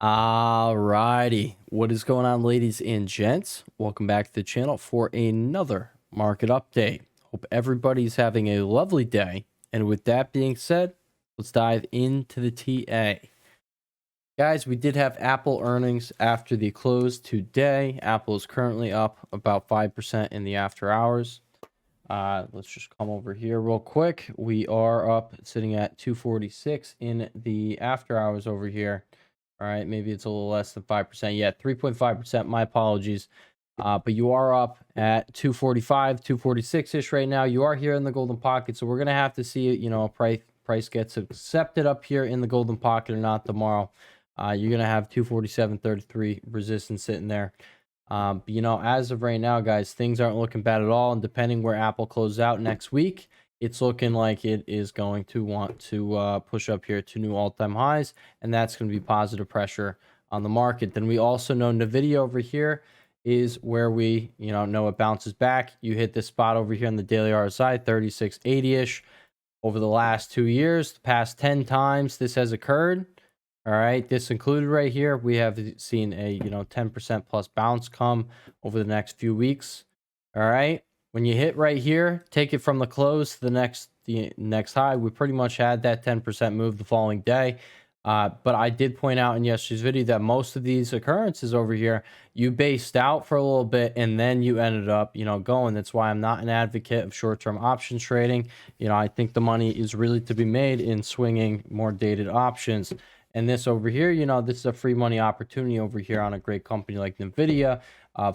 Alrighty, what is going on, ladies and gents? Welcome back to the channel for another market update. Hope everybody's having a lovely day. And with that being said, let's dive into the TA. Guys, we did have Apple earnings after the close today. Apple is currently up about 5% in the after hours. Let's just come over here real quick. We are up sitting at 246 in the after hours over here. All right, maybe it's a little less than 5%. Yeah, 3.5%. My apologies. But you are up at 245, 246-ish right now. You are here in the golden pocket, so we're going to have to see, price gets accepted up here in the golden pocket or not tomorrow. You're going to have 247.33 resistance sitting there. But, as of right now, guys, things aren't looking bad at all. And depending where Apple closes out next week, it's looking like it is going to want to push up here to new all-time highs, and that's going to be positive pressure on the market. Then we also know Nvidia over here is where we know it bounces back. You hit this spot over here on the daily RSI, 3680-ish. Over the last 2 years, the past 10 times this has occurred. All right, this included right here, we have seen a 10% plus bounce come over the next few weeks. All right, when you hit right here, take it from the close to the next high. We pretty much had that 10% move the following day. But I did point out in yesterday's video that most of these occurrences over here, you based out for a little bit and then you ended up, going. That's why I'm not an advocate of short-term options trading. I think the money is really to be made in swinging more dated options. And this over here, this is a free money opportunity over here on a great company like Nvidia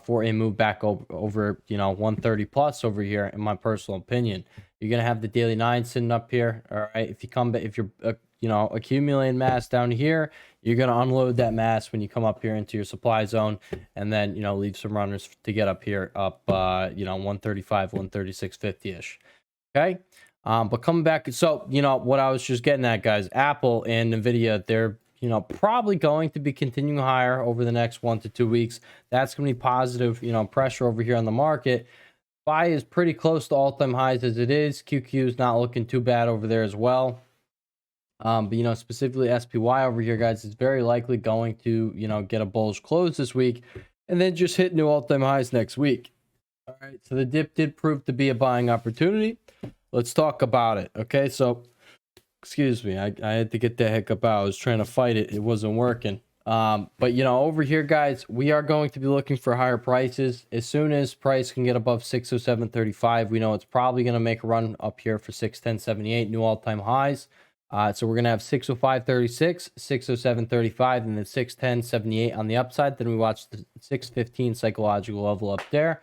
for a move back over 130 plus over here, in my personal opinion. You're going to have the daily 9 sitting up here. All right. If you're accumulating mass down here, you're going to unload that mass when you come up here into your supply zone, and then, leave some runners to get up here up, 135, 136.50-ish. Okay. But coming back, so, what I was just getting at, guys, Apple and Nvidia, they're, probably going to be continuing higher over the next 1 to 2 weeks. That's going to be positive, pressure over here on the market. Buy is pretty close to all-time highs as it is. QQ is not looking too bad over there as well. But, specifically SPY over here, guys, is very likely going to, get a bullish close this week and then just hit new all-time highs next week. All right, so the dip did prove to be a buying opportunity. Let's talk about it. Okay, so excuse me, I had to get the hiccup out. I was trying to fight it. It wasn't working. But over here, guys, we are going to be looking for higher prices. As soon as price can get above 607.35, we know it's probably going to make a run up here for 610.78, new all-time highs. So we're going to have 605.36, 607.35, and then 610.78 on the upside. Then we watch the 615 psychological level up there.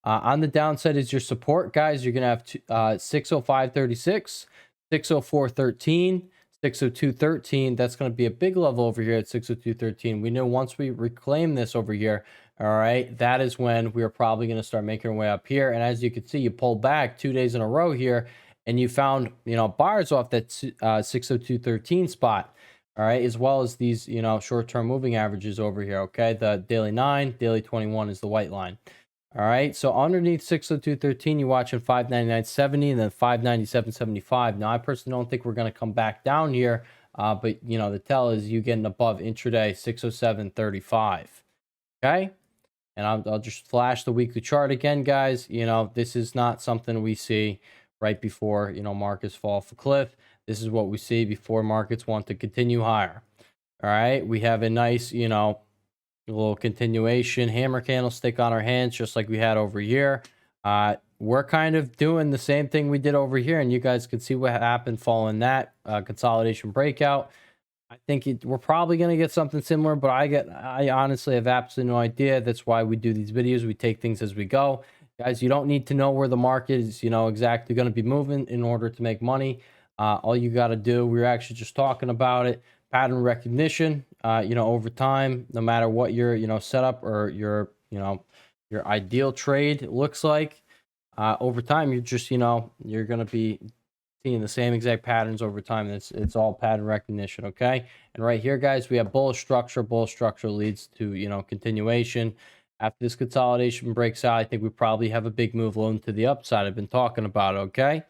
On the downside is your support, guys. You're going to have 605.36, 604.13, 602.13. That's going to be a big level over here at 602.13. We know once we reclaim this over here, all right, that is when we are probably going to start making our way up here. And as you can see, you pulled back 2 days in a row here, and you found, buyers off that 602.13 spot. All right, as well as these, short-term moving averages over here. Okay, the daily 9, daily 21 is the white line. All right, so underneath 602.13, you're watching 599.70 and then 597.75. Now, I personally don't think we're going to come back down here, but the tell is you getting above intraday 607.35. Okay, and I'll just flash the weekly chart again, guys. This is not something we see right before markets fall off a cliff. This is what we see before markets want to continue higher. All right, we have a nice a little continuation hammer candlestick on our hands, just like we had over here. We're kind of doing the same thing we did over here, and you guys can see what happened following that consolidation breakout. I think we're probably going to get something similar, but I honestly have absolutely no idea. That's why we do these videos. We take things as we go. Guys, you don't need to know where the market is, exactly going to be moving in order to make money. All you got to do, we're actually just talking about it, pattern recognition, over time, no matter what your, setup or your ideal trade looks like, over time, you're just, you're going to be seeing the same exact patterns over time. It's all pattern recognition. Okay. And right here, guys, we have bullish structure. Bullish structure leads to, continuation. After this consolidation breaks out, I think we probably have a big move loan to the upside. I've been talking about it. Okay.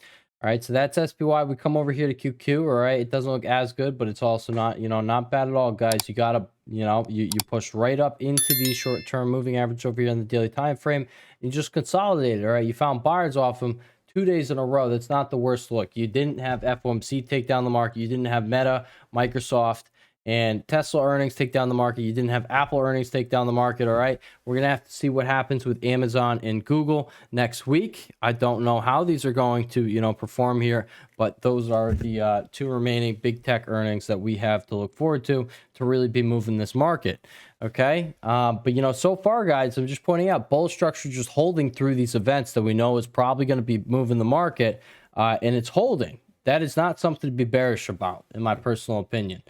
All right, so that's SPY. We come over here to QQ. All right, it doesn't look as good, but it's also not, not bad at all, guys. You gotta, you push right up into the short-term moving average over here on the daily time frame. You just consolidated. All right, you found buyers off them 2 days in a row. That's not the worst look. You didn't have FOMC take down the market. You didn't have Meta, Microsoft, and Tesla earnings take down the market. You didn't have Apple earnings take down the market. All right, we're gonna have to see what happens with Amazon and Google next week. I don't know how these are going to perform here, but those are the two remaining big tech earnings that we have to look forward to really be moving this market. Okay, but so far, guys, I'm just pointing out bullish structure just holding through these events that we know is probably going to be moving the market, and it's holding. That is not something to be bearish about, in my personal opinion.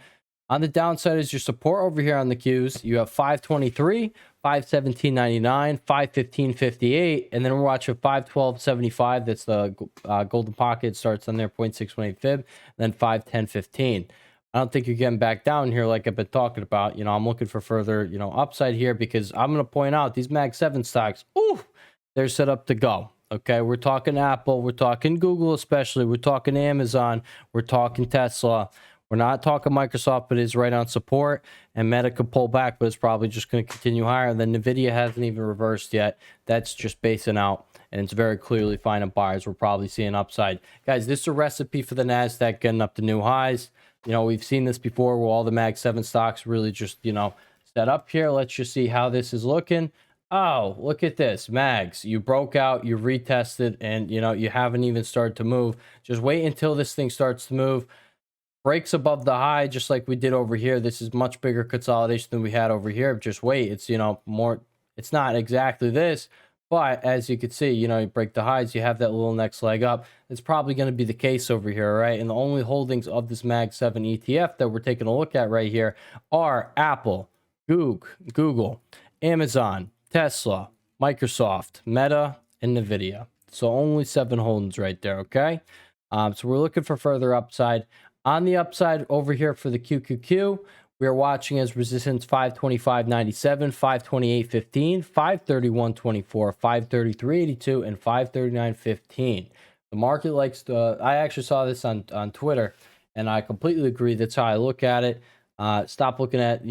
On the downside is your support over here on the Qs. You have 523, 517.99, 515.58, and then we're watching 512.75. That's the golden pocket. Starts on there, 0.618 fib, then 510.15. I don't think you're getting back down here like I've been talking about. I'm looking for further, upside here because I'm going to point out these Mag 7 stocks, ooh, they're set up to go. Okay, we're talking Apple, we're talking Google especially, we're talking Amazon, we're talking Tesla. We're not talking Microsoft, but it's right on support. And Meta could pull back, but it's probably just going to continue higher. And then Nvidia hasn't even reversed yet. That's just basing out. And it's very clearly finding buyers. We're probably seeing upside. Guys, this is a recipe for the NASDAQ getting up to new highs. We've seen this before where all the Mag 7 stocks really just, set up here. Let's just see how this is looking. Oh, look at this. Mags, you broke out, you retested, and, you haven't even started to move. Just wait until this thing starts to move. Breaks above the high, just like we did over here. This is much bigger consolidation than we had over here. Just wait. It's, more, it's not exactly this, but as you can see, you break the highs, you have that little next leg up. It's probably going to be the case over here, right? And the only holdings of this Mag 7 ETF that we're taking a look at right here are Apple, Google, Amazon, Tesla, Microsoft, Meta, and Nvidia. So only 7 holdings right there, okay? So we're looking for further upside. On the upside over here for the QQQ, we are watching as resistance 525.97, 528.15, 531.24, 533.82, and 539.15. The market likes to, I actually saw this on Twitter, and I completely agree. That's how I look at it. Stop looking at,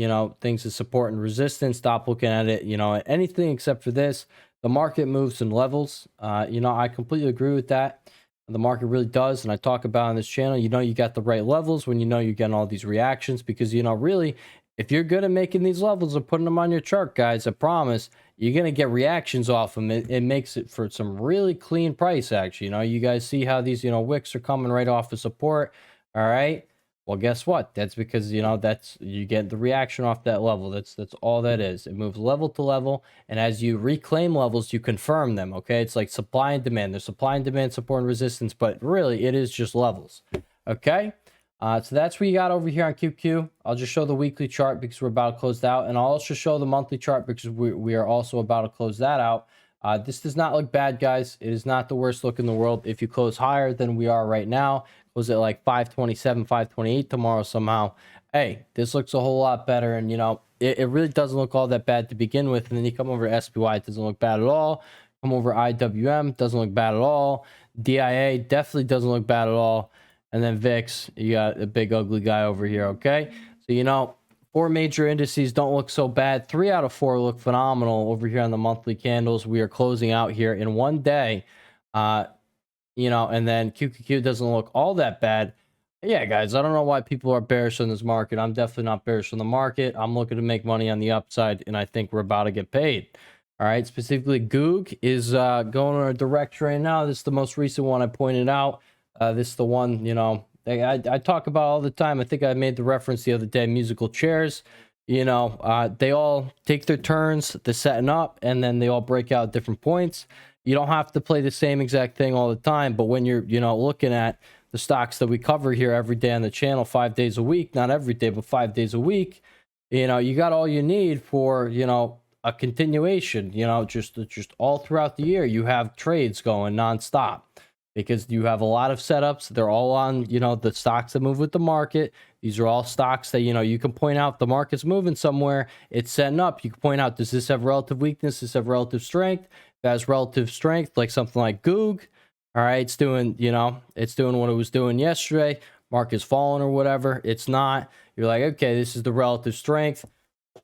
things as support and resistance. Stop looking at it, anything except for this. The market moves in levels. I completely agree with that. The market really does, and I talk about on this channel, you got the right levels when you're getting all these reactions, because really, if you're good at making these levels and putting them on your chart, guys, I promise you're gonna get reactions off them. It makes it for some really clean price, actually. You guys see how these wicks are coming right off of support. All right, well, guess what? That's because that's you get the reaction off that level. That's all that is. It moves level to level, and as you reclaim levels, you confirm them. Okay, it's like supply and demand. There's supply and demand, support and resistance, but really it is just levels. Okay, so that's what you got over here on QQ. I'll just show the weekly chart because we're about to close out, and I'll also show the monthly chart because we are also about to close that out. This does not look bad, guys. It is not the worst look in the world. If you close higher than we are right now, was it like 527, 528 tomorrow somehow? Hey, this looks a whole lot better. And, it really doesn't look all that bad to begin with. And then you come over to SPY, it doesn't look bad at all. Come over IWM, doesn't look bad at all. DIA definitely doesn't look bad at all. And then VIX, you got a big ugly guy over here, okay? So, 4 major indices don't look so bad. 3 out of 4 look phenomenal over here on the monthly candles. We are closing out here in one day. And then QQQ doesn't look all that bad. Yeah, guys, I don't know why people are bearish on this market. I'm definitely not bearish on the market. I'm looking to make money on the upside, and I think we're about to get paid. All right, specifically, Goog is going in a direction right now. This is the most recent one I pointed out. This is the one, I talk about all the time. I think I made the reference the other day, musical chairs. They all take their turns, they're setting up, and then they all break out at different points. You don't have to play the same exact thing all the time, but when you're, looking at the stocks that we cover here every day on the channel, 5 days a week, not every day, but 5 days a week, you got all you need for, a continuation, just all throughout the year. You have trades going nonstop because you have a lot of setups. They're all on, the stocks that move with the market. These are all stocks that, you can point out the market's moving somewhere. It's setting up. You can point out, does this have relative weakness? Does this have relative strength? If it has relative strength, like something like Goog, All right, it's doing, it's doing what it was doing yesterday. Market's falling or whatever. It's not. You're like, okay, this is the relative strength.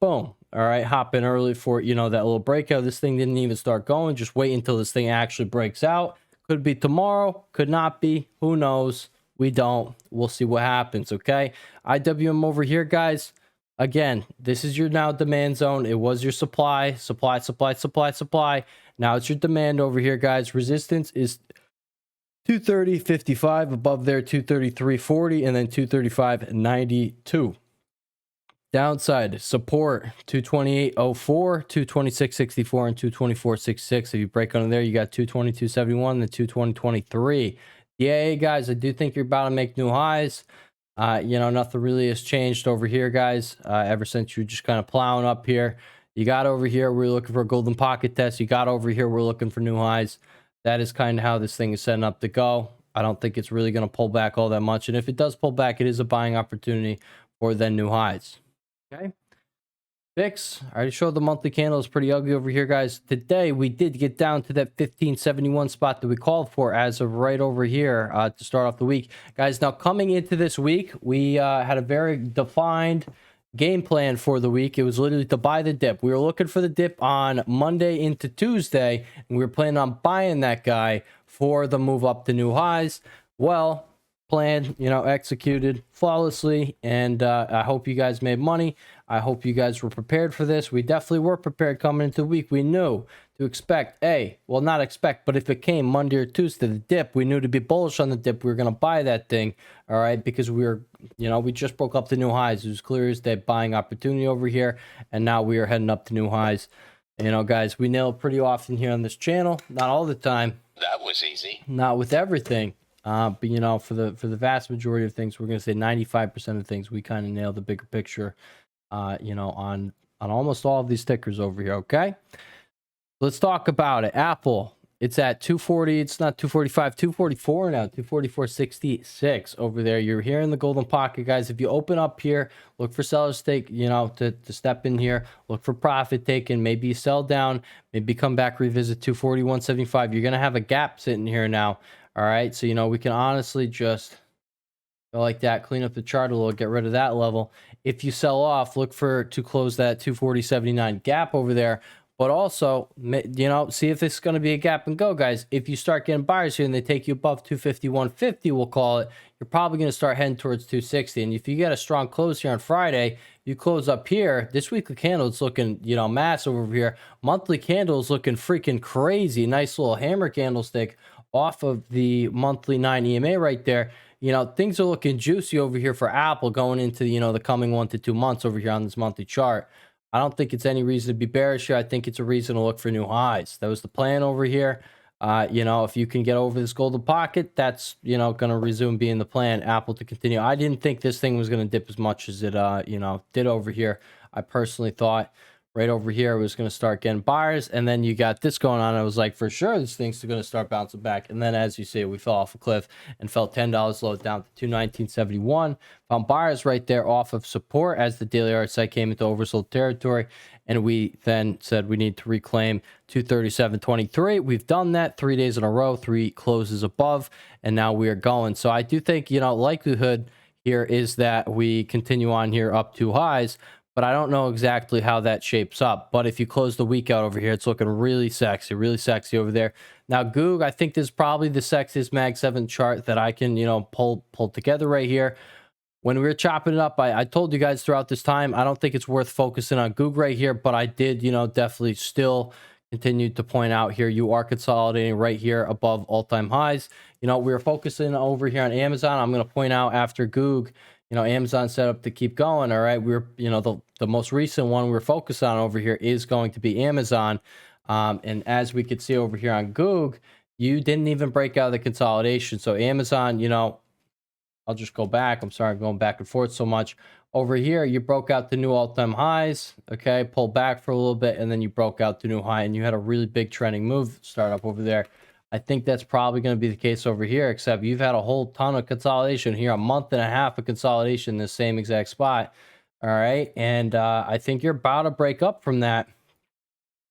Boom. All right, hop in early for, that little breakout. This thing didn't even start going. Just wait until this thing actually breaks out. Could be tomorrow, could not be. Who knows? We don't. We'll see what happens, okay? IWM over here, guys. Again, this is your now demand zone. It was your supply. Now it's your demand over here, guys. Resistance is 230.55, above there 233.40, and then 235.92. Downside support 228.04, 226.64, and 224.66. If you break under there, you got 222.71, then 220.23. Yeah, guys, I do think you're about to make new highs. Nothing really has changed over here, guys, ever since you're just kind of plowing up here. You got over here, we're looking for a golden pocket test. You got over here, we're looking for new highs. That is kind of how this thing is setting up to go. I don't think it's really going to pull back all that much. And if it does pull back, it is a buying opportunity for then new highs. Okay. VIX, I already showed the monthly candle is pretty ugly over here, guys. Today, we did get down to that 1571 spot that we called for as of right over here to start off the week. Guys, now coming into this week, we had a very defined game plan for the week. It was literally to buy the dip. We were looking for the dip on Monday into Tuesday, and we were planning on buying that guy for the move up to new highs. Well, plan, executed flawlessly, and I hope you guys made money. I hope you guys were prepared for this. We definitely were prepared coming into the week. We knew to expect not expect, but if it came Monday or Tuesday, the dip, we knew to be bullish on the dip. We were going to buy that thing, all right, because we were, we just broke up the new highs. It was clear as day buying opportunity over here, and now we are heading up to new highs. Guys, we nail it pretty often here on this channel. Not all the time. That was easy. Not with everything. But for the vast majority of things, we're going to say 95% of things, we kind of nail the bigger picture, on almost all of these tickers over here. Okay, let's talk about it. Apple, it's at 240. It's not 245, 244 now, 244.66 over there. You're here in the golden pocket, guys. If you open up here, look for sellers take, to step in here, look for profit taken, maybe you sell down, maybe come back, revisit 241.75. You're going to have a gap sitting here now. All right, so we can honestly just go like that, clean up the chart a little, get rid of that level. If you sell off, look to close that 240.79 gap over there. But also, see if it's going to be a gap and go, guys. If you start getting buyers here and they take you above 251.50, we'll call it, you're probably going to start heading towards 260. And if you get a strong close here on Friday, you close up here. This weekly candle is looking, massive over here. Monthly candle is looking freaking crazy. Nice little hammer candlestick off of the monthly 9 EMA right there. Things are looking juicy over here for Apple going into, the coming 1 to 2 months over here on this monthly chart. I don't think it's any reason to be bearish here. I think it's a reason to look for new highs. That was the plan over here. If you can get over this golden pocket, that's, going to resume being the plan, Apple to continue. I didn't think this thing was going to dip as much as it, did over here. I personally thought right over here, it was going to start getting buyers, and then you got this going on. I was like, for sure, this thing's going to start bouncing back. And then, as you see, we fell off a cliff and fell $10 low down to 219.71. Found buyers right there off of support as the daily RSI came into oversold territory, and we then said we need to reclaim 237.23. We've done that 3 days in a row, 3 closes above, and now we are going. So I do think, likelihood here is that we continue on here up to highs, but I don't know exactly how that shapes up. But if you close the week out over here, it's looking really sexy over there. Now, Goog, I think this is probably the sexiest Mag 7 chart that I can, pull together right here. When we were chopping it up, I told you guys throughout this time, I don't think it's worth focusing on Goog right here, but I did, definitely still continue to point out here, you are consolidating right here above all-time highs. We were focusing over here on Amazon. I'm going to point out after Goog, Amazon set up to keep going. All right. We're, the most recent one we're focused on over here is going to be Amazon. And as we could see over here on Goog, you didn't even break out of the consolidation. So Amazon, I'll just go back. I'm sorry, I'm going back and forth so much. Over here, you broke out the new all-time highs. Okay. Pulled back for a little bit, and then you broke out the new high, and you had a really big trending move start up over there. I think that's probably going to be the case over here, except you've had a whole ton of consolidation here, a month and a half of consolidation in the same exact spot. All right. And I think you're about to break up from that.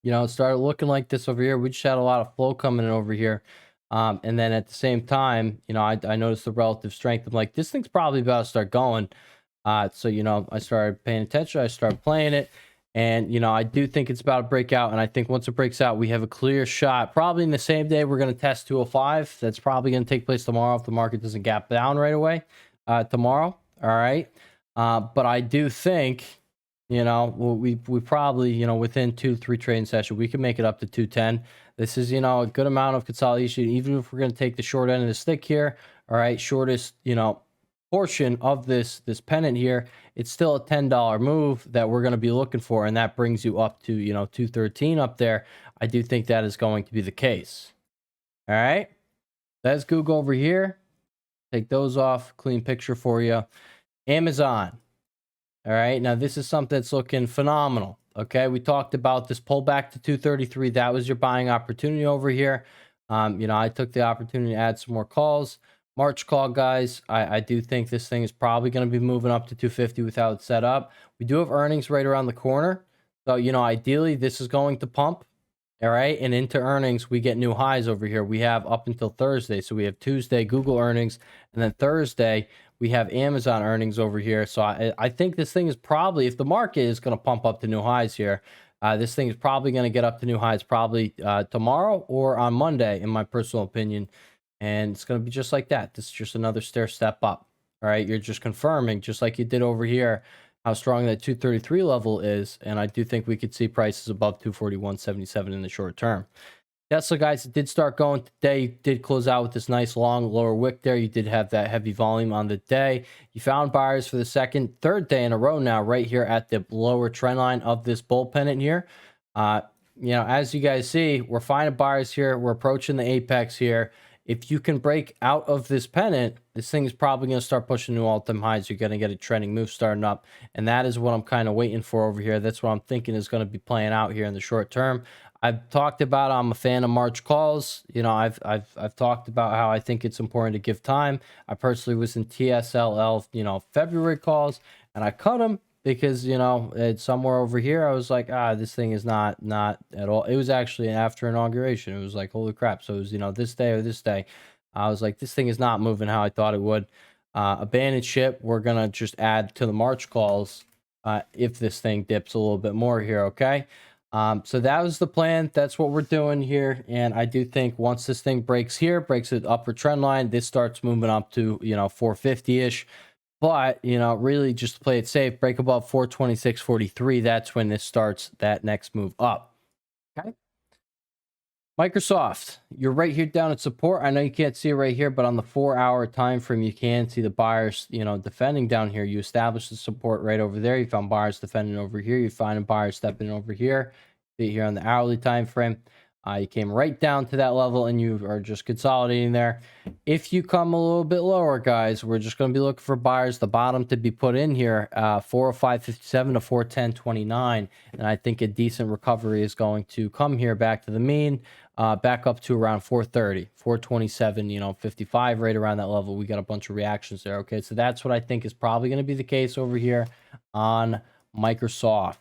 It started looking like this over here. We just had a lot of flow coming in over here. And then at the same time, you know, I noticed the relative strength. I'm like, this thing's probably about to start going. So, you know, I started paying attention. I started playing it. And, you know, I do think it's about to break out. And I think once it breaks out, we have a clear shot. Probably in the same day, we're going to test 205. That's probably going to take place tomorrow if the market doesn't gap down right away tomorrow. All right. But I do think, you know, we probably, you know, within 2-3 trading sessions, we can make it up to 210. This is, you know, a good amount of consolidation, even if we're going to take the short end of the stick here. All right. Shortest, you know, portion of this pennant here, it's still a $10 move that we're going to be looking for, and that brings you up to, you know, 213 up there. I do think that is going to be the case. All right, let's go over here, take those off, clean picture for you. Amazon. All right, now this is something that's looking phenomenal. Okay, we talked about this pullback to 233. That was your buying opportunity over here. You know, I took the opportunity to add some more calls. March call, guys. I do think this thing is probably going to be moving up to 250 without it set up. We do have earnings right around the corner. So, you know, ideally, this is going to pump. All right. And into earnings, we get new highs over here. We have up until Thursday. So we have Tuesday, Google earnings. And then Thursday, we have Amazon earnings over here. So I think this thing is probably, if the market is going to pump up to new highs here, this thing is probably going to get up to new highs probably tomorrow or on Monday, in my personal opinion. And it's going to be just like that. This is just another stair step up. All right. You're just confirming, just like you did over here, how strong that 233 level is. And I do think we could see prices above 241.77 in the short term. Tesla, guys, it did start going today. You did close out with this nice long lower wick there. You did have that heavy volume on the day. You found buyers for the third day in a row now, right here at the lower trend line of this bull pennant here. You know, as you guys see, we're finding buyers here. We're approaching the apex here. If you can break out of this pennant, this thing is probably going to start pushing new all-time highs. You're going to get a trending move starting up, and that is what I'm kind of waiting for over here. That's what I'm thinking is going to be playing out here in the short term. I've talked about I'm a fan of March calls. You know, I've talked about how I think it's important to give time. I personally was in TSLA, you know, February calls, and I cut them because, you know, it's somewhere over here. I was like, this thing is not at all. It was actually after inauguration. It was like, holy crap. So it was, you know, this day or this day. I was like, this thing is not moving how I thought it would. Abandoned ship. We're going to just add to the March calls if this thing dips a little bit more here. Okay. So that was the plan. That's what we're doing here. And I do think once this thing breaks here, breaks the upper trend line, this starts moving up to, you know, 450-ish. But, you know, really just to play it safe, break above 426.43. That's when this starts that next move up. Okay. Microsoft, you're right here down at support. I know you can't see it right here, but on the 4-hour time frame, you can see the buyers, you know, defending down here. You established the support right over there. You found buyers defending over here. You find buyers stepping over here. See it here on the hourly time frame. You came right down to that level and you are just consolidating there. If you come a little bit lower, guys, we're just going to be looking for buyers, the bottom to be put in here, 405.57 to 410.29. And I think a decent recovery is going to come here back to the mean, back up to around 430, 427, you know, 55, right around that level. We got a bunch of reactions there. Okay, so that's what I think is probably going to be the case over here on Microsoft.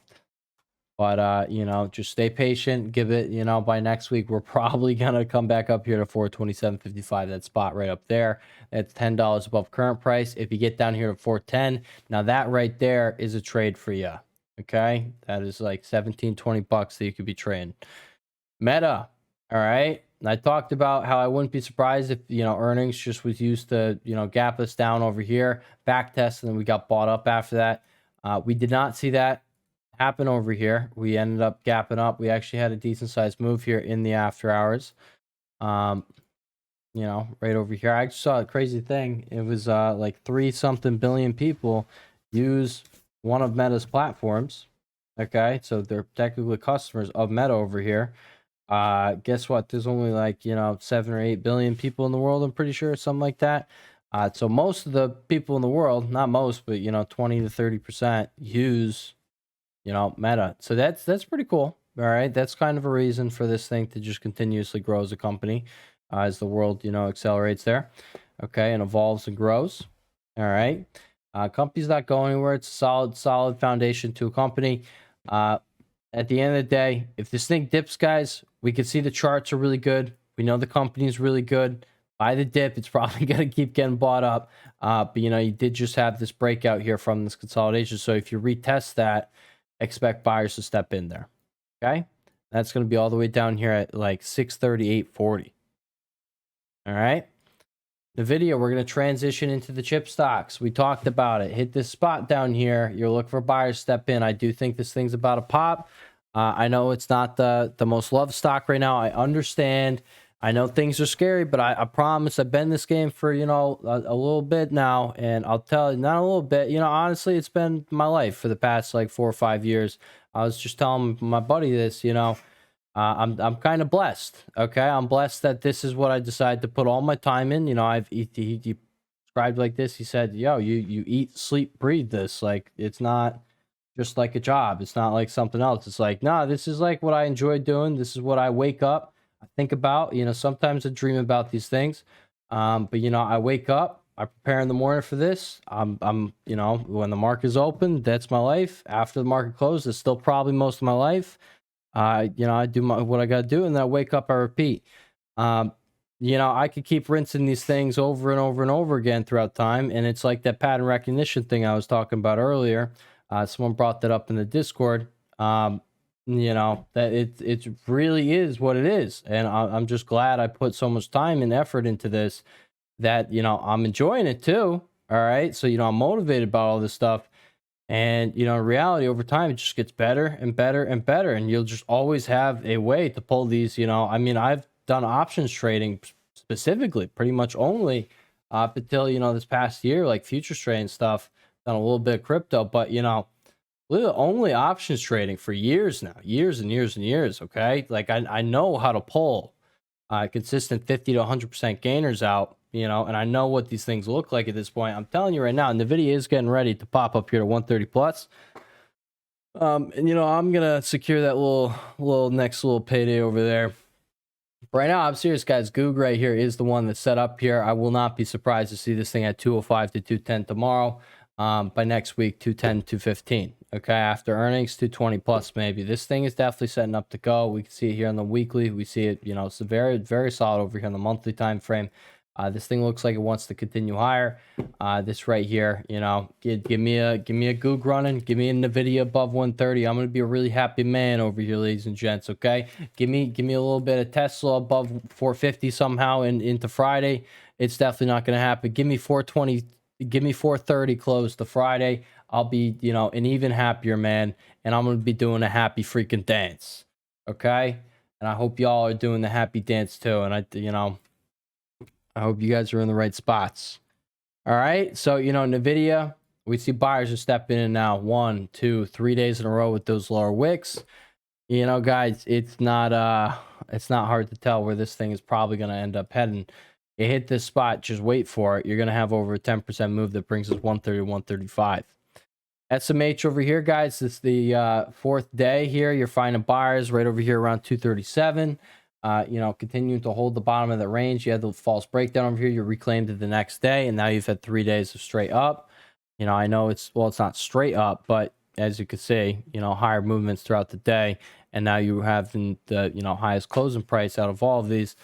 But, you know, just stay patient. Give it, you know, by next week, we're probably going to come back up here to 427.55. That spot right up there. That's $10 above current price. If you get down here to 410, now that right there is a trade for you. Okay. That is like 17, 20 bucks that you could be trading. Meta. All right. I talked about how I wouldn't be surprised if, you know, earnings just was used to, you know, gap us down over here, back test, and then we got bought up after that. We did not see that happen over here. We ended up gapping up. We actually had a decent sized move here in the after hours. You know, right over here. I just saw a crazy thing. It was like 3-something billion people use one of Meta's platforms. Okay, so they're technically customers of Meta over here. Guess what? There's only like, you know, 7 or 8 billion people in the world, I'm pretty sure, something like that. So most of the people in the world, not most, but, you know, 20 to 30% use, you know, Meta. So that's pretty cool. All right. That's kind of a reason for this thing to just continuously grow as a company as the world, you know, accelerates there. Okay. And evolves and grows. All right. Company's not going anywhere. It's a solid foundation to a company. At the end of the day, if this thing dips, guys, we can see the charts are really good. We know the company is really good. Buy the dip. It's probably going to keep getting bought up. But, you know, you did just have this breakout here from this consolidation. So if you retest that, expect buyers to step in there. Okay. That's going to be all the way down here at like 638.40. All right. Nvidia, we're going to transition into the chip stocks. We talked about it. Hit this spot down here. You're looking for buyers to step in. I do think this thing's about to pop. I know it's not the most loved stock right now. I understand. I know things are scary, but I promise I've been in this game for, you know, a little bit now. And I'll tell you, not a little bit, you know, honestly, it's been my life for the past like 4 or 5 years. I was just telling my buddy this, you know, I'm kind of blessed. Okay. I'm blessed that this is what I decided to put all my time in. You know, he described like this. He said, yo, you eat, sleep, breathe this. Like, it's not just like a job. It's not like something else. It's like, nah, this is like what I enjoy doing. This is what I wake up, I think about. You know, sometimes I dream about these things. But you know, I wake up, I prepare in the morning for this. I'm, you know, when the market is open, that's my life. After the market closes, it's still probably most of my life. You know, I do what I got to do, and then I wake up, I repeat. You know, I could keep rinsing these things over and over and over again throughout time. And it's like that pattern recognition thing I was talking about earlier. Someone brought that up in the Discord. You know, that it really is what it is. And I'm just glad I put so much time and effort into this that, you know, I'm enjoying it too. All right. So, you know, I'm motivated by all this stuff. And, you know, in reality, over time, it just gets better and better and better. And you'll just always have a way to pull these, you know. I mean, I've done options trading specifically, pretty much only up until, you know, this past year, like futures trading stuff, done a little bit of crypto. But, you know, literally only options trading for years now, years and years and years. Okay. Like, I know how to pull consistent 50 to 100% gainers out, you know, and I know what these things look like at this point. I'm telling you right now, Nvidia is getting ready to pop up here to 130 plus. And you know, I'm gonna secure that little next little payday over there. But right now, I'm serious, guys. Goog right here is the one that's set up here. I will not be surprised to see this thing at 205 to 210 tomorrow. By next week, 210, 215. Okay, after earnings, 220 plus maybe. This thing is definitely setting up to go. We can see it here on the weekly. We see it, you know, it's very, very solid over here on the monthly time frame. This thing looks like it wants to continue higher. This right here, you know, give me a Goog running. Give me a Nvidia above 130. I'm gonna be a really happy man over here, ladies and gents. Okay, give me a little bit of Tesla above 450 somehow into Friday. It's definitely not gonna happen. Give me 420. Give me 430 close to Friday. I'll be, you know, an even happier man, and I'm gonna be doing a happy freaking dance. Okay, and I hope y'all are doing the happy dance too. And you know, I hope you guys are in the right spots. All right, so you know, Nvidia, we see buyers are stepping in now 1, 2, 3 days in a row with those lower wicks. You know, guys, it's not hard to tell where this thing is probably gonna end up heading. You hit this spot, just wait for it. You're going to have over a 10% move that brings us 130, 135. SMH over here, guys, it's the fourth day here. You're finding buyers right over here around 237. You know, continuing to hold the bottom of the range. You had the false breakdown over here. You reclaimed it the next day, and now you've had 3 days of straight up. You know, I know it's not straight up, but as you can see, you know, higher movements throughout the day. And now you have the, you know, highest closing price out of all of these.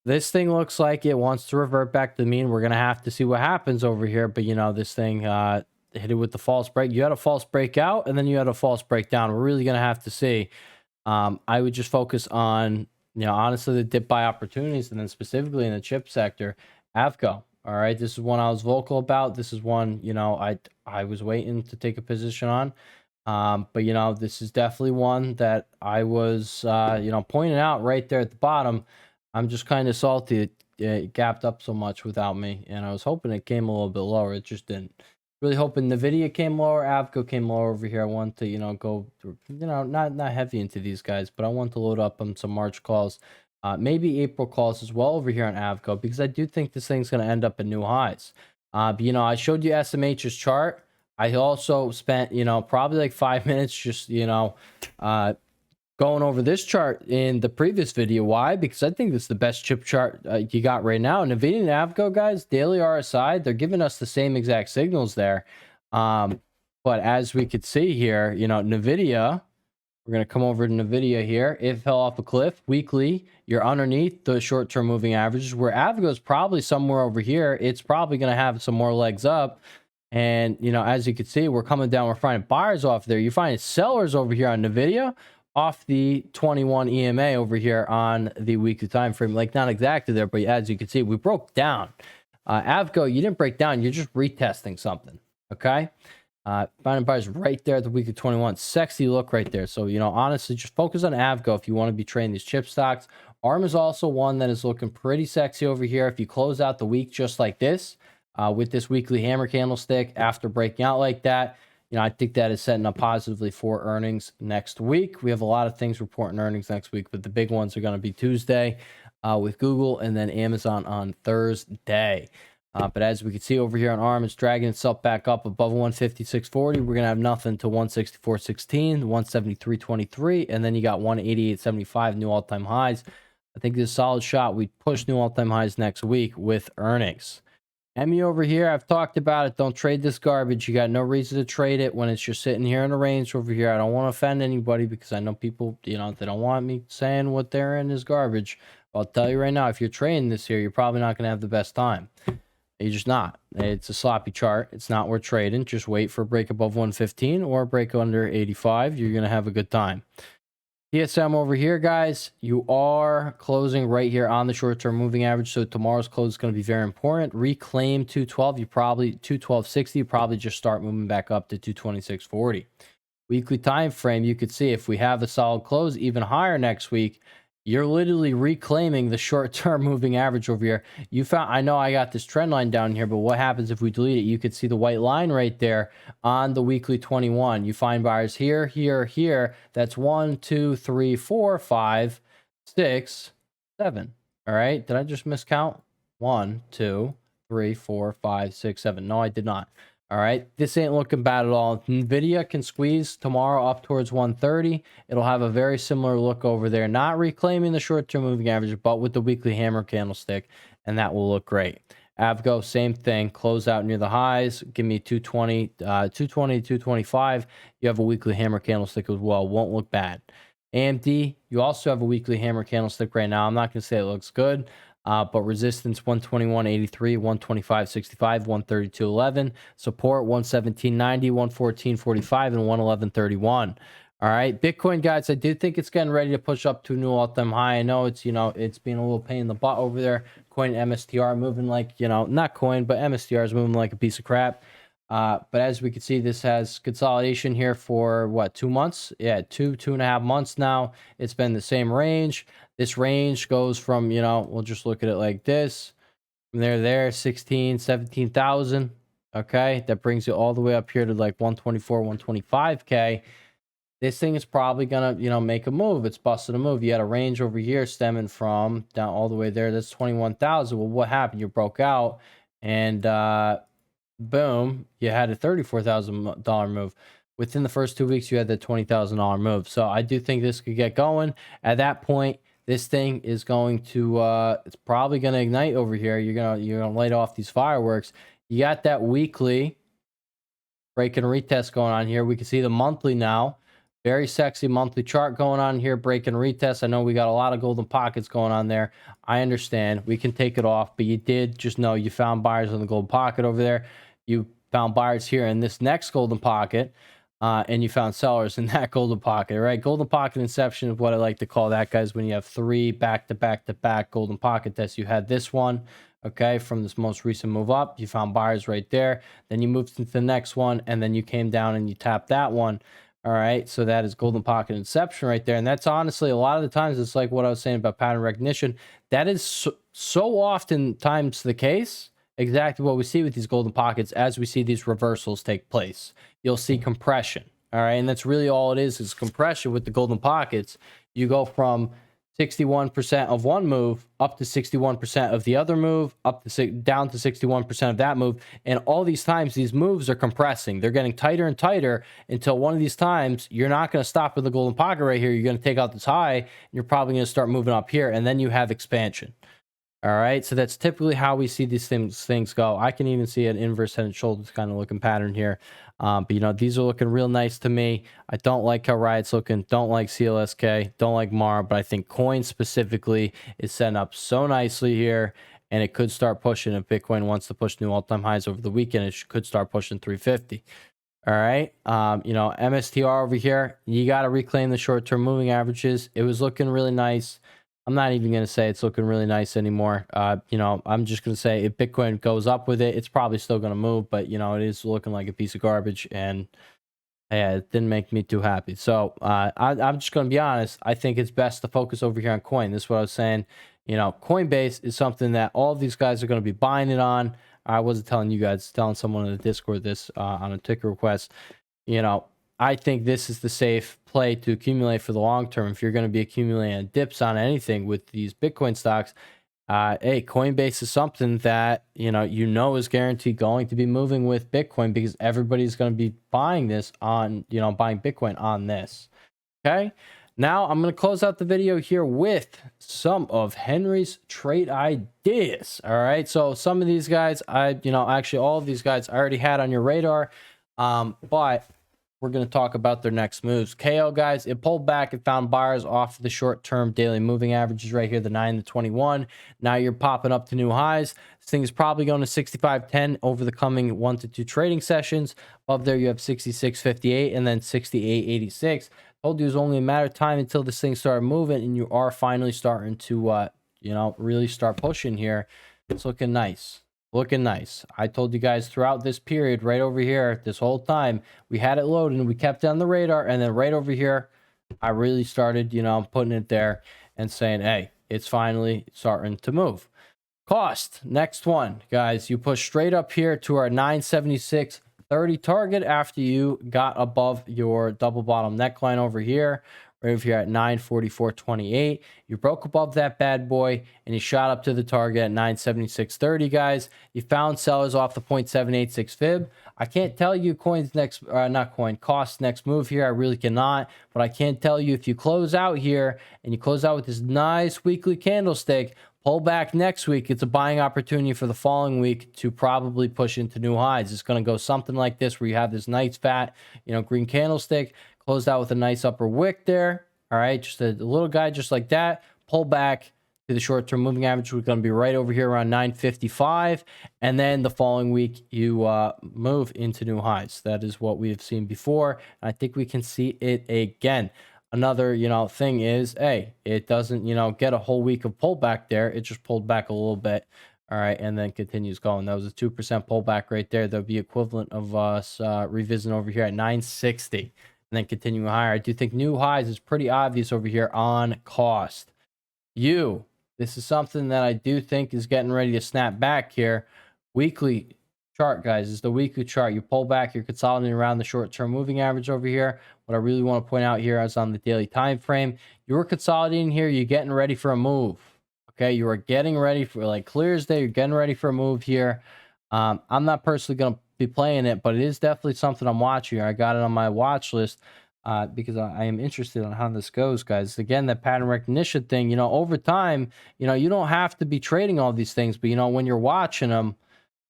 This thing looks like it wants to revert back to the mean. We're going to have to see what happens over here. But, you know, this thing hit it with the false break. You had a false breakout, and then you had a false breakdown. We're really going to have to see. I would just focus on, you know, honestly, the dip buy opportunities, and then specifically in the chip sector, Avco. All right, this is one I was vocal about. This is one, you know, I was waiting to take a position on. But, you know, this is definitely one that I was, you know, pointing out right there at the bottom. I'm just kind of salty it gapped up so much without me, and I was hoping it came a little bit lower. It just didn't. Really hoping Nvidia came lower, Avco came lower over here. I want to, you know, go through, you know, not heavy into these guys, but I want to load up on some March calls, maybe April calls as well over here on Avco, because I do think this thing's going to end up at new highs. But, you know, I showed you SMH's chart. I also spent, you know, probably like 5 minutes just, you know, going over this chart in the previous video. Why? Because I think this is the best chip chart you got right now. NVIDIA and Avco, guys, daily RSI, they're giving us the same exact signals there. But as we could see here, you know, NVIDIA We're going to come over to Nvidia here. It fell off a cliff weekly. You're underneath the short-term moving averages, where Avgo is probably somewhere over here. It's probably going to have some more legs up. And, you know, as you can see, we're coming down. We're finding buyers off there. You're finding sellers over here on Nvidia off the 21 EMA over here on the weekly time frame. Like, not exactly there, but as you can see, we broke down. Avgo, you didn't break down. You're just retesting something. Okay. Finding buyers right there at the week of 21. Sexy look right there. So, you know, honestly, just focus on Avgo if you want to be trading these chip stocks. ARM is also one that is looking pretty sexy over here. If you close out the week just like this, with this weekly hammer candlestick after breaking out like that, you know, I think that is setting up positively for earnings next week. We have a lot of things reporting earnings next week, but the big ones are going to be Tuesday with Google and then Amazon on Thursday. But as we can see over here on ARM, it's dragging itself back up above 156.40. We're going to have nothing to 164.16, 173.23, and then you got 188.75 new all-time highs. I think this is a solid shot. We push new all-time highs next week with earnings. Emmy over here, I've talked about it. Don't trade this garbage. You got no reason to trade it when it's just sitting here in a range over here. I don't want to offend anybody because I know people, you know, they don't want me saying what they're in is garbage. I'll tell you right now, if you're trading this here, you're probably not going to have the best time. You're just not. It's a sloppy chart. It's not worth trading. Just wait for a break above 115 or a break under 85. You're going to have a good time. TSM over here, guys, you are closing right here on the short-term moving average. So tomorrow's close is going to be very important. Reclaim 212. You probably 212.60. You probably just start moving back up to 226.40. Weekly time frame, you could see if we have a solid close, even higher next week, you're literally reclaiming the short-term moving average over here. You found, I know I got this trend line down here, but what happens if we delete it? You could see the white line right there on the weekly 21. You find buyers here, here, here. That's 1, 2, 3, 4, 5, 6, 7. All right. Did I just miscount? 1, 2, 3, 4, 5, 6, 7. No, I did not. All right, this ain't looking bad at all. Nvidia can squeeze tomorrow up towards 130. It'll have a very similar look over there, not reclaiming the short-term moving average, but with the weekly hammer candlestick, and that will look great. Avgo, same thing, close out near the highs. Give me 220, 220, 225. You have a weekly hammer candlestick as well. Won't look bad. AMD, you also have a weekly hammer candlestick right now. I'm not going to say it looks good. But resistance 121.83, 125.65, 132.11. Support 117.90, 114.45, and 111.31. All right, Bitcoin, guys, I do think it's getting ready to push up to a new all-time high. I know it's, you know, it's being a little pain in the butt over there. Coin MSTR moving like, you know, not coin, but MSTR is moving like a piece of crap. But as we can see, this has consolidation here for what, 2 months? Yeah, 2.5 months now. It's been the same range. This range goes from, you know, we'll just look at it like this. From there, 16, 17,000. Okay, that brings you all the way up here to like 124, 125K. This thing is probably gonna, you know, make a move. It's busted a move. You had a range over here stemming from down all the way there. That's 21,000. Well, what happened? You broke out and boom, you had a $34,000 move. Within the first 2 weeks, you had that $20,000 move. So I do think this could get going. At that point, this thing is going to it's probably going to ignite over here. You're gonna light off these fireworks. You got that weekly break and retest going on here. We can see the monthly now. Very sexy monthly chart going on here. Break and retest. I know we got a lot of golden pockets going on there. I understand. We can take it off, but you did just know you found buyers in the golden pocket over there. You found buyers here in this next golden pocket. And you found sellers in that golden pocket, right? Golden pocket inception is what I like to call that, guys, when you have 3 back-to-back-to-back golden pocket tests. You had this one, okay, from this most recent move up. You found buyers right there. Then you moved into the next one, and then you came down and you tapped that one. All right, so that is golden pocket inception right there. And that's honestly, a lot of the times, it's like what I was saying about pattern recognition. That is so oftentimes the case. Exactly what we see with these golden pockets as we see these reversals take place. You'll see compression, all right? And that's really all it is compression with the golden pockets. You go from 61% of one move up to 61% of the other move, up to down to 61% of that move. And all these times, these moves are compressing. They're getting tighter and tighter until one of these times, you're not going to stop with the golden pocket right here. You're going to take out this high, and you're probably going to start moving up here, and then you have expansion. All right, so that's typically how we see these things go. I can even see an inverse head and shoulders kind of looking pattern here. But you know, these are looking real nice to me. I don't like how Riot's looking, don't like CLSK, don't like Mar, but I think Coin specifically is setting up so nicely here, and it could start pushing. If Bitcoin wants to push new all-time highs over the weekend, it could start pushing 350. All right. You know, MSTR over here, you got to reclaim the short-term moving averages. It was looking really nice. I'm not even going to say it's looking really nice anymore. You know, I'm just going to say if Bitcoin goes up with it, it's probably still going to move, but you know, it is looking like a piece of garbage, and yeah, it didn't make me too happy. So I'm just going to be honest. I think it's best to focus over here on Coin. This is what I was saying. You know, Coinbase is something that all of these guys are going to be buying it on. I wasn't telling you guys, telling someone in the Discord this on a ticker request. You know, I think this is the safe play to accumulate for the long term. If you're going to be accumulating dips on anything with these Bitcoin stocks, hey, Coinbase is something that you know is guaranteed going to be moving with Bitcoin, because everybody's going to be buying this on, you know, buying Bitcoin on this. Okay. Now I'm going to close out the video here with some of Henry's trade ideas. All right. So some of these guys, actually all of these guys I already had on your radar. But we're going to talk about their next moves. KO, guys, it pulled back and found buyers off the short-term daily moving averages right here, the 9 to 21. Now you're popping up to new highs. This thing is probably going to 65.10 over the coming 1 to 2 trading sessions. Above there, you have 66.58 and then 68.86. Told you it was only a matter of time until this thing started moving, and you are finally starting to, really start pushing here. It's looking nice. Looking nice. I told you guys throughout this period right over here, this whole time, we had it loaded and we kept it on the radar. And then right over here, I really started, putting it there and saying, hey, it's finally starting to move. Cost, next one, guys. You push straight up here to our 976.30 target after you got above your double bottom neckline over here. Right over here at 944.28. You broke above that bad boy and you shot up to the target at 976.30, guys. You found sellers off the 0.786 fib. I can't tell you cost next move here. I really cannot, but I can tell you if you close out here and you close out with this nice weekly candlestick, pull back next week, it's a buying opportunity for the following week to probably push into new highs. It's going to go something like this, where you have this nice fat, green candlestick, closed out with a nice upper wick there. All right, just a little guy just like that. Pull back to the short-term moving average. We're going to be right over here around 955. And then the following week, you move into new highs. That is what we have seen before. And I think we can see it again. Another, thing is, hey, it doesn't, get a whole week of pullback there. It just pulled back a little bit. All right, and then continues going. That was a 2% pullback right there. That would be equivalent of us revisiting over here at 960. And then continuing higher. I do think new highs is pretty obvious over here on cost. This is something that I do think is getting ready to snap back here. Weekly chart, guys, is the weekly chart. You pull back, you're consolidating around the short-term moving average over here. What I really want to point out here is on the daily time frame. You're consolidating here. You're getting ready for a move. Okay, you are getting ready for, like clear as day, you're getting ready for a move here. I'm not personally going to be playing it, but it is definitely something I'm watching. I got it on my watch list because I am interested on how this goes, guys. Again, that pattern recognition thing, over time, you don't have to be trading all these things, but when you're watching them,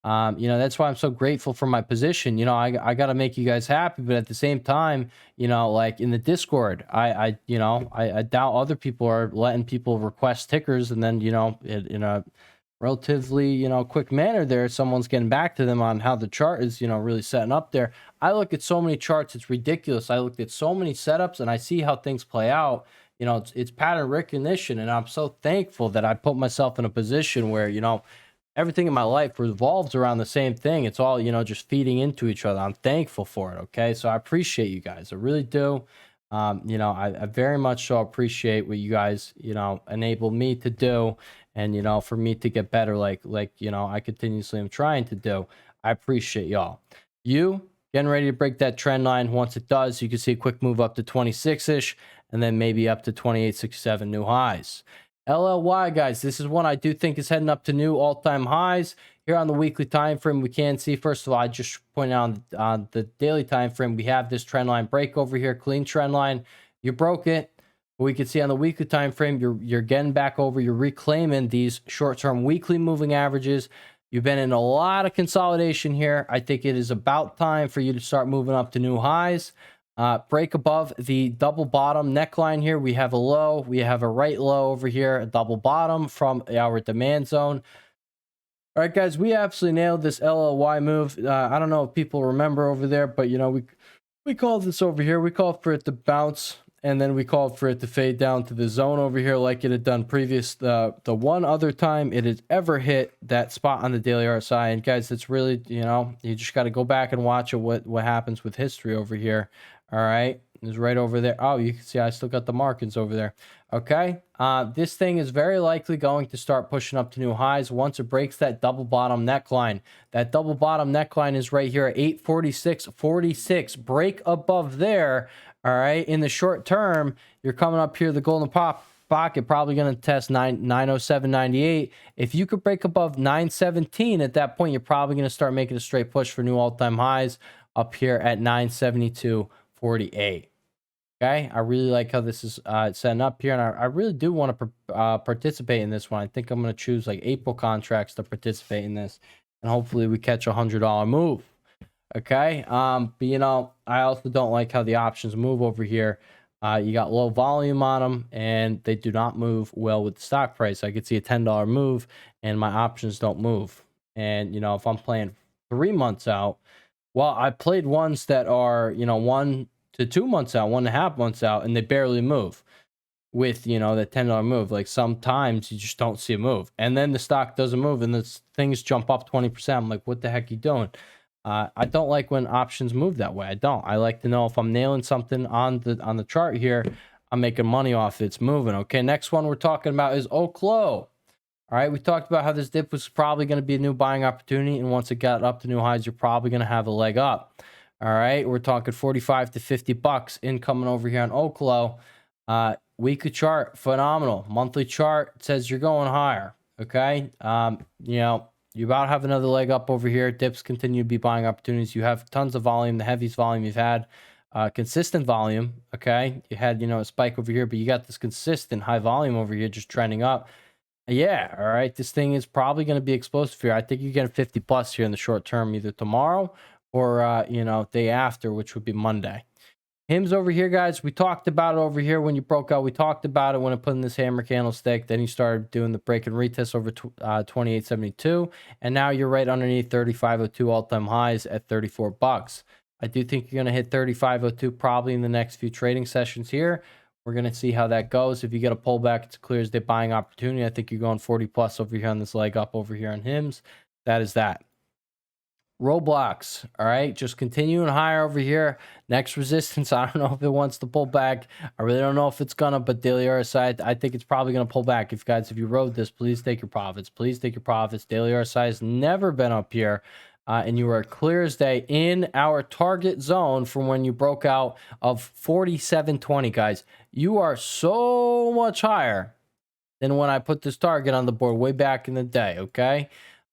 that's why I'm so grateful for my position. I got to make you guys happy, but at the same time, like in the Discord, I doubt other people are letting people request tickers, and then in a relatively quick manner there, someone's getting back to them on how the chart is really setting up there. I look at so many charts, it's ridiculous. I looked at so many setups and I see how things play out. It's pattern recognition, and I'm so thankful that I put myself in a position where everything in my life revolves around the same thing. It's all just feeding into each other. I'm thankful for it. Okay, so I appreciate you guys. I really do. I very much so appreciate what you guys enable me to do, and for me to get better, like I continuously am trying to do. I appreciate y'all. You getting ready to break that trend line. Once it does, you can see a quick move up to 26-ish, and then maybe up to 28.67 new highs. LLY, guys, this is one I do think is heading up to new all-time highs. Here on the weekly time frame, we can see, first of all, I just pointed out on the daily time frame, we have this trend line break over here, clean trend line. You broke it. But we can see on the weekly time frame, you're getting back over, you're reclaiming these short-term weekly moving averages. You've been in a lot of consolidation here. I think it is about time for you to start moving up to new highs. Break above the double bottom neckline here. We have a low. We have a right low over here, a double bottom from our demand zone. All right, guys, we absolutely nailed this LLY move. I don't know if people remember over there, but, we called this over here. We called for it to bounce, and then we called for it to fade down to the zone over here like it had done previous. The one other time it has ever hit that spot on the daily RSI. And, guys, it's really, you just got to go back and watch what happens with history over here. All right. It's right over there. Oh, you can see I still got the markings over there. Okay. This thing is very likely going to start pushing up to new highs once it breaks that double bottom neckline. That double bottom neckline is right here at 846.46. Break above there. All right. In the short term, you're coming up here, the golden pocket, probably going to test 907.98. If you could break above 917 at that point, you're probably going to start making a straight push for new all-time highs up here at 972.48. Okay, I really like how this is setting up here, and I really do want to participate in this one. I think I'm going to choose like April contracts to participate in this, and hopefully we catch a $100 move. Okay, but I also don't like how the options move over here. You got low volume on them, and they do not move well with the stock price. I could see a $10 move, and my options don't move. And if I'm playing 3 months out, well, I played ones that are 1 to 2 months out, 1.5 months out, and they barely move with that $10 move. Like sometimes you just don't see a move, and then the stock doesn't move, and the things jump up 20%. I'm like, what the heck are you doing? I don't like when options move that way. I don't. I like to know if I'm nailing something on the chart here, I'm making money off it's moving. Okay, next one we're talking about is Oklo. All right, we talked about how this dip was probably going to be a new buying opportunity, and once it got up to new highs, you're probably going to have a leg up. All right, we're talking 45 to 50 bucks incoming over here on Oklo. Weekly chart, phenomenal. Monthly chart says you're going higher. Okay, you about have another leg up over here. Dips continue to be buying opportunities. You have tons of volume, the heaviest volume you've had. Consistent volume. Okay, you had a spike over here, but you got this consistent high volume over here, just trending up. Yeah, all right. This thing is probably going to be explosive here. I think you get a 50 plus here in the short term, either tomorrow or day after, which would be Monday. Hims over here, guys. We talked about it over here when you broke out. We talked about it when it put in this hammer candlestick. Then you started doing the break and retest over 28.72, and now you're right underneath 35.02 all-time highs at 34 bucks. I do think you're going to hit 35.02 probably in the next few trading sessions here. We're going to see how that goes. If you get a pullback, it's a clear as day buying opportunity. I think you're going 40 plus over here on this leg up over here on Hims. That is that. Roblox, all right, just continuing higher over here. Next resistance, I don't know if it wants to pull back. I really don't know if it's gonna, but daily RSI, I think it's probably gonna pull back. If you rode this, please take your profits. Please take your profits. Daily RSI has never been up here. And you are clear as day in our target zone from when you broke out of 47.20, guys. You are so much higher than when I put this target on the board way back in the day, okay?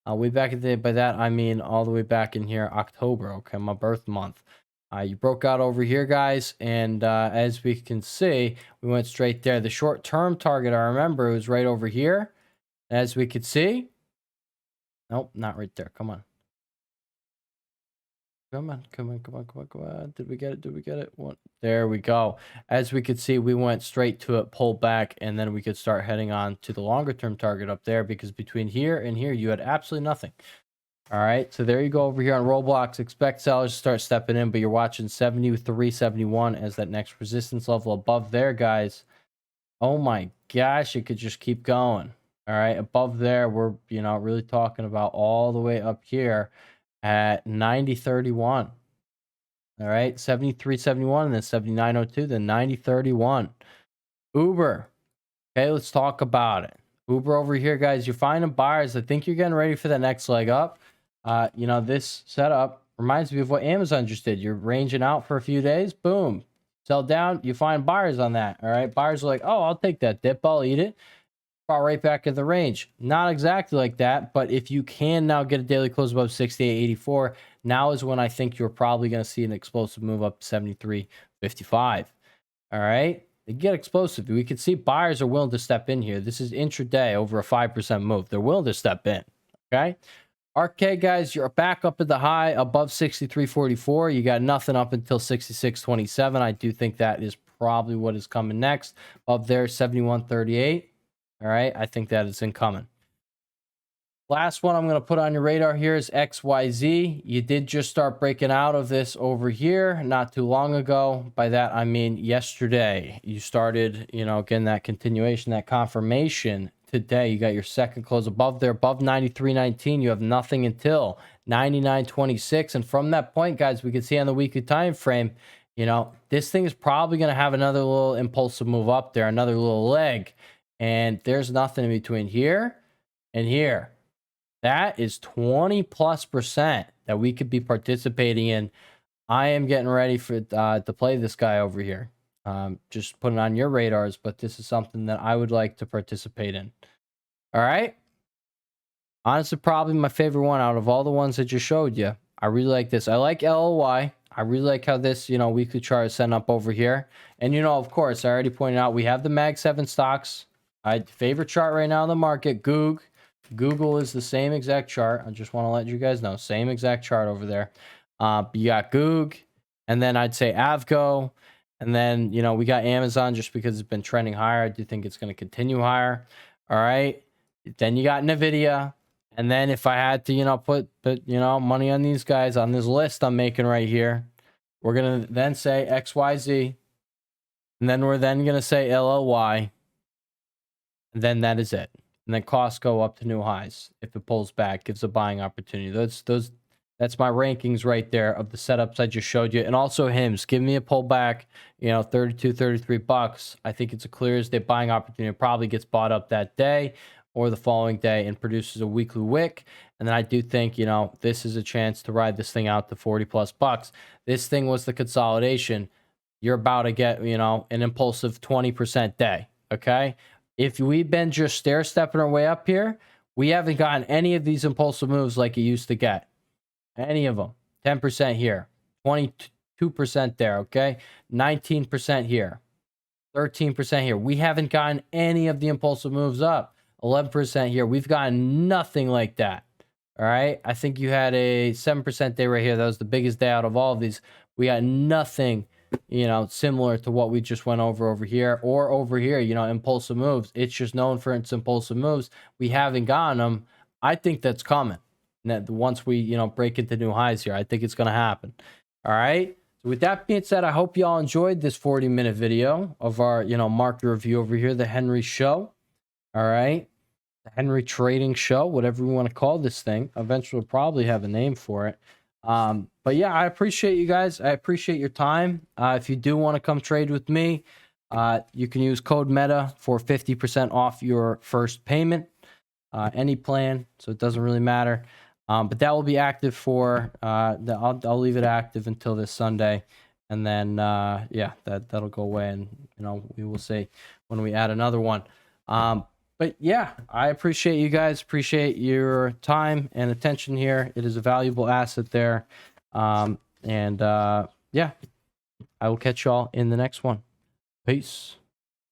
Way back in the day, by that I mean all the way back in here, October, okay, my birth month. You broke out over here, guys, and as we can see, we went straight there. The short-term target, I remember, was right over here. As we could see, nope, not right there. Come on. Come on. Did we get it? What? There we go. As we could see, we went straight to it, pulled back, and then we could start heading on to the longer term target up there, because between here and here, you had absolutely nothing. All right, so there you go over here on Roblox. Expect sellers to start stepping in, but you're watching 73.71 as that next resistance level above there, guys. Oh my gosh, it could just keep going. All right, above there, we're really talking about all the way up here at 90.31. All right, 73.71, and then 79.02, then 90.31. Uber. Okay, let's talk about it. Uber over here, guys. You're finding buyers. I think you're getting ready for the next leg up. This setup reminds me of what Amazon just did. You're ranging out for a few days. Boom. Sell down. You find buyers on that. All right. Buyers are like, oh, I'll take that dip. I'll eat it. Fall right back in the range. Not exactly like that, but if you can now get a daily close above 68.84, now is when I think you're probably going to see an explosive move up to 73.55. All right, they get explosive. We can see buyers are willing to step in here. This is intraday over a 5% move. They're willing to step in. Okay, RK, guys, you're back up at the high above 63.44. You got nothing up until 66.27. I do think that is probably what is coming next. Up there, 71.38. All right, I think that is incoming. Last one I'm going to put on your radar here is XYZ. You did just start breaking out of this over here not too long ago. By that, I mean yesterday. You started, getting that continuation, that confirmation. Today, you got your second close above there, above 93.19. You have nothing until 99.26. And from that point, guys, we can see on the weekly time frame, this thing is probably going to have another little impulsive move up there, another little leg. And there's nothing in between here and here. That is 20+% that we could be participating in. I am getting ready for to play this guy over here. Just put it on your radars, but this is something that I would like to participate in. All right. Honestly, probably my favorite one out of all the ones that just showed you. I really like this. I like LLY. I really like how this, weekly chart is setting up over here. And, of course, I already pointed out we have the Mag 7 stocks. Favorite chart right now in the market, Goog. Google is the same exact chart. I just want to let you guys know, same exact chart over there. You got Goog, and then I'd say Avgo, and then we got Amazon just because it's been trending higher. I do think it's going to continue higher. All right, then you got Nvidia, and then if I had to put money on these guys on this list I'm making right here, we're gonna then say XYZ, and then we're gonna say LLY, and then that is it. And then costs go up to new highs. If it pulls back, gives a buying opportunity. That's my rankings right there of the setups I just showed you. And also HIMS, give me a pullback, 32, 33 bucks. I think it's a clear as day buying opportunity. It probably gets bought up that day or the following day and produces a weekly wick. And then I do think, this is a chance to ride this thing out to 40+ bucks. This thing was the consolidation. You're about to get, an impulsive 20% day. Okay. If we've been just stair-stepping our way up here, we haven't gotten any of these impulsive moves like you used to get. Any of them. 10% here. 22% there, okay? 19% here. 13% here. We haven't gotten any of the impulsive moves up. 11% here. We've gotten nothing like that. All right? I think you had a 7% day right here. That was the biggest day out of all of these. We got nothing similar to what we just went over here or over here, impulsive moves. It's just known for its impulsive moves. We haven't gotten them. I think that's coming. And that once we, break into new highs here, I think it's going to happen. All right. So with that being said, I hope you all enjoyed this 40-minute video of our, market review over here, the Henry Show. All right. The Henry Trading Show, whatever we want to call this thing. Eventually we'll probably have a name for it. But yeah, I appreciate you guys. I appreciate your time. If you do want to come trade with me, you can use code META for 50% off your first payment, any plan. So it doesn't really matter. But that will be active for, I'll leave it active until this Sunday. And then, yeah, that'll go away. And, we will see when we add another one. But yeah, I appreciate you guys. Appreciate your time and attention here. It is a valuable asset there. Yeah, I will catch y'all in the next one. Peace.